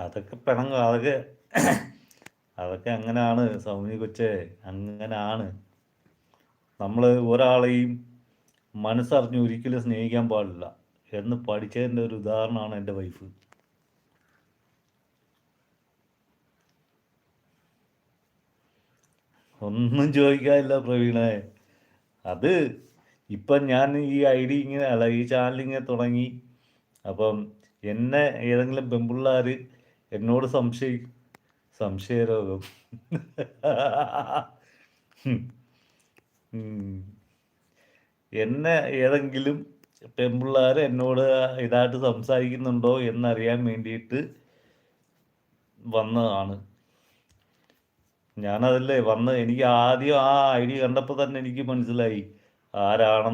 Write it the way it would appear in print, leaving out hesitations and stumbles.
അതൊക്കെ പിണങ്ങും. അതൊക്കെ അതൊക്കെ അങ്ങനാണ് സൗമ്യ കൊച്ചേ, അങ്ങനാണ്. നമ്മൾ ഒരാളെയും മനസ്സറിഞ്ഞ് ഒരിക്കലും സ്നേഹിക്കാൻ പാടില്ല എന്ന് പഠിച്ചതിൻ്റെ ഒരു ഉദാഹരണമാണ് എൻ്റെ വൈഫ്. ഒന്നും ചോദിക്കാനില്ല പ്രവീണേ. അത് ഇപ്പം ഞാൻ ഈ ഐ ഡി ഇങ്ങനെ അല്ല, ഈ ചാനലിങ്ങനെ തുടങ്ങി. അപ്പം എന്നെ ഏതെങ്കിലും പെൺപിള്ളേർ എന്നോട് സംശയരോഗം ഉം. എന്നെ ഏതെങ്കിലും പെൺപിള്ളേർ എന്നോട് ഇതായിട്ട് സംസാരിക്കുന്നുണ്ടോ എന്നറിയാൻ വേണ്ടിയിട്ട് വന്നതാണ്. ഞാനതല്ലേ വന്ന്, എനിക്ക് ആദ്യം ആ ഐ ഡി കണ്ടപ്പോൾ തന്നെ എനിക്ക് മനസ്സിലായി ആരാണെന്ന്.